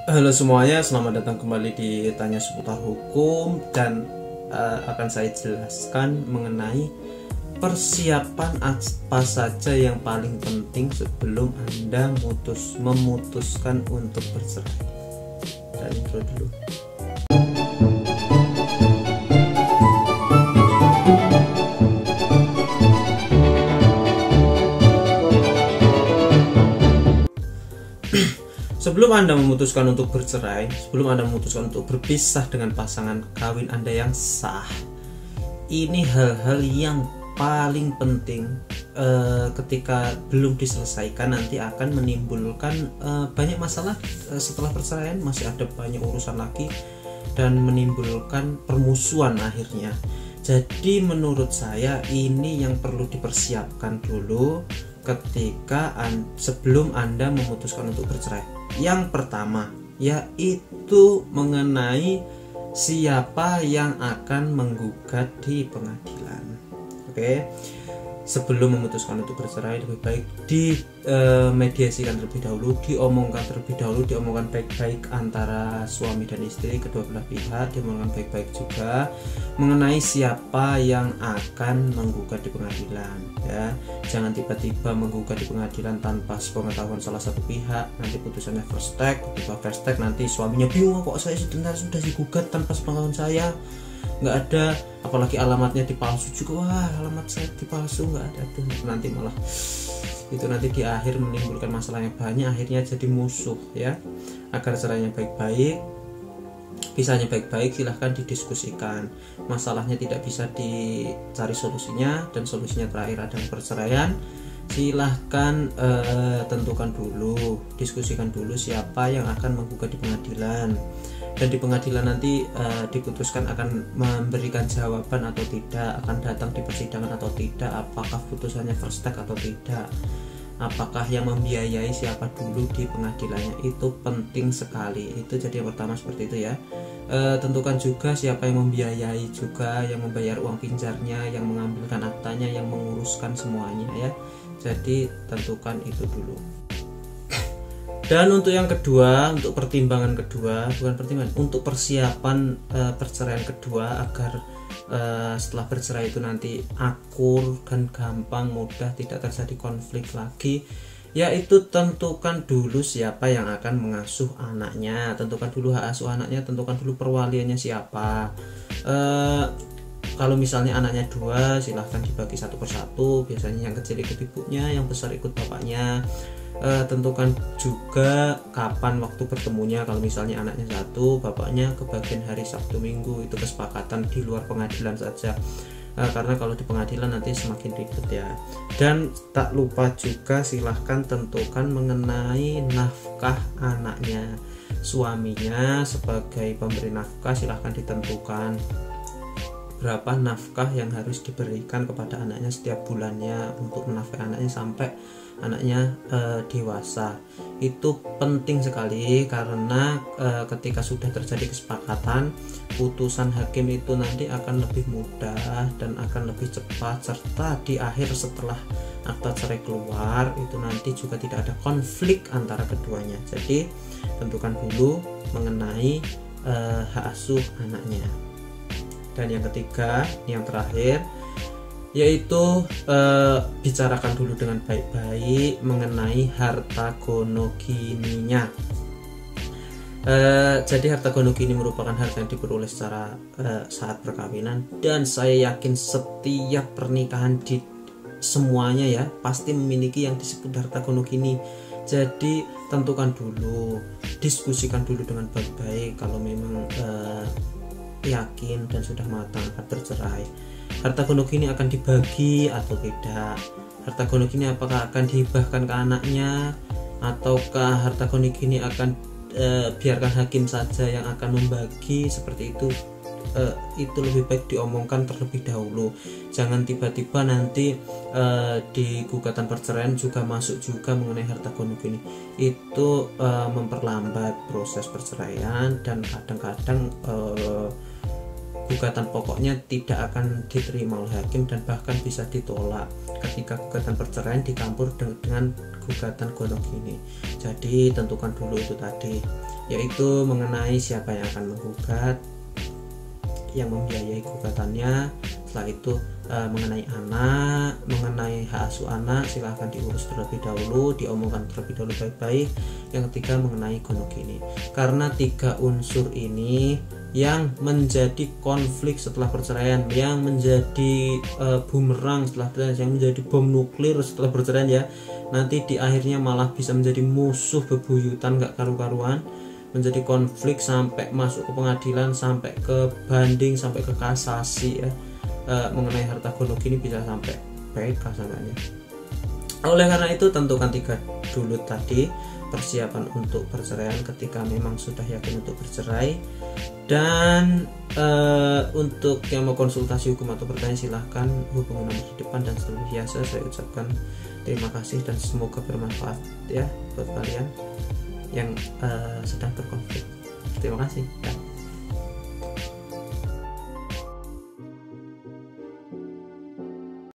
Halo semuanya, selamat datang kembali di Tanya Seputar Hukum dan akan saya jelaskan mengenai persiapan apa saja yang paling penting sebelum Anda memutuskan untuk bercerai. Dan intro dulu. Sebelum Anda memutuskan untuk bercerai, sebelum Anda memutuskan untuk berpisah dengan pasangan kawin Anda yang sah, ini hal-hal yang paling penting ketika belum diselesaikan nanti akan menimbulkan banyak masalah setelah perceraian, masih ada banyak urusan lagi dan menimbulkan permusuhan akhirnya. Jadi menurut saya ini yang perlu dipersiapkan dulu ketika sebelum Anda memutuskan untuk bercerai. Yang pertama yaitu mengenai siapa yang akan menggugat di pengadilan. Oke. Sebelum memutuskan untuk bercerai lebih baik dimediasikan terlebih dahulu, diomongkan terlebih dahulu, diomongkan baik-baik antara suami dan istri, kedua belah pihak, diomongkan baik-baik juga mengenai siapa yang akan menggugat di pengadilan ya. Jangan tiba-tiba menggugat di pengadilan tanpa sepengetahuan salah satu pihak, nanti putusannya first take, tiba first take nanti suaminya bingung, kok saya sudah digugat tanpa sepengetahuan saya, nggak ada, apalagi alamatnya dipalsu juga, wah alamat saya dipalsu, nggak ada tuh, nanti malah itu nanti di akhir menimbulkan masalah yang banyak, akhirnya jadi musuh ya. Agar caranya baik-baik, pisahnya baik-baik, silahkan didiskusikan, masalahnya tidak bisa dicari solusinya dan solusinya terakhir adalah perceraian, silahkan tentukan dulu, diskusikan dulu siapa yang akan menggugat di pengadilan, dan di pengadilan nanti diputuskan akan memberikan jawaban atau tidak, akan datang di persidangan atau tidak, apakah putusannya first take atau tidak, apakah yang membiayai siapa dulu di pengadilannya, itu penting sekali. Itu jadi yang pertama seperti itu ya. Tentukan juga siapa yang membiayai juga, yang membayar uang pinjarnya, yang mengambilkan aktanya, yang menguruskan semuanya ya. Jadi tentukan itu dulu. Dan untuk yang kedua, untuk pertimbangan kedua, bukan pertimbangan, untuk persiapan perceraian kedua agar setelah bercerai itu nanti akur dan gampang, mudah, tidak terjadi konflik lagi, yaitu tentukan dulu siapa yang akan mengasuh anaknya, tentukan dulu hak asuh anaknya, tentukan dulu perwaliannya siapa. Kalau misalnya anaknya dua, silahkan dibagi satu persatu, biasanya yang kecil ikut ibunya, yang besar ikut bapaknya. Tentukan juga kapan waktu bertemunya, kalau misalnya anaknya satu, bapaknya kebagian hari Sabtu Minggu, itu kesepakatan di luar pengadilan saja, karena kalau di pengadilan nanti semakin ribet ya. Dan tak lupa juga silahkan tentukan mengenai nafkah anaknya, suaminya sebagai pemberi nafkah silahkan ditentukan berapa nafkah yang harus diberikan kepada anaknya setiap bulannya untuk menafkahi anaknya sampai anaknya dewasa. Itu penting sekali karena ketika sudah terjadi kesepakatan, putusan hakim itu nanti akan lebih mudah dan akan lebih cepat, serta di akhir setelah akta cerai keluar itu nanti juga tidak ada konflik antara keduanya. Jadi tentukan dulu mengenai hak asuh anaknya. Dan yang ketiga, yang terakhir, yaitu bicarakan dulu dengan baik-baik mengenai harta gonogininya. Jadi harta gonogini merupakan harta yang diperoleh secara saat perkawinan, dan saya yakin setiap pernikahan di semuanya ya pasti memiliki yang disebut harta gonogini. Jadi tentukan dulu, diskusikan dulu dengan baik-baik kalau memang yakin dan sudah matang akan bercerai. Harta gonogini akan dibagi atau tidak? Harta gonogini apakah akan dihibahkan ke anaknya, ataukah harta gonogini akan biarkan hakim saja yang akan membagi? Seperti itu. Itu lebih baik diomongkan terlebih dahulu. Jangan tiba-tiba nanti di gugatan perceraian juga masuk juga mengenai harta gonogini. Itu memperlambat proses perceraian dan kadang-kadang gugatan pokoknya tidak akan diterima oleh hakim dan bahkan bisa ditolak ketika gugatan perceraian dicampur dengan gugatan gonogini. Jadi tentukan dulu itu tadi, yaitu mengenai siapa yang akan menggugat, yang membiayai gugatannya. Setelah itu mengenai anak, mengenai hak asuh anak, silahkan diurus terlebih dahulu, diomongkan terlebih dahulu baik-baik. Yang ketiga mengenai gonogini, karena 3 unsur ini yang menjadi konflik setelah perceraian, yang menjadi bumerang setelah perceraian, yang menjadi bom nuklir setelah perceraian ya. Nanti di akhirnya malah bisa menjadi musuh bebuyutan gak karu-karuan, menjadi konflik sampai masuk ke pengadilan, sampai ke banding, sampai ke kasasi ya. Mengenai harta gonogini bisa sampai PK sampai. Oleh karena itu tentukan 3 dulu tadi persiapan untuk perceraian ketika memang sudah yakin untuk bercerai. Dan untuk yang mau konsultasi hukum atau bertanya silahkan hubungi nomor di depan. Dan seperti biasa saya ucapkan terima kasih dan semoga bermanfaat ya buat kalian yang sedang berkonflik. Terima kasih ya.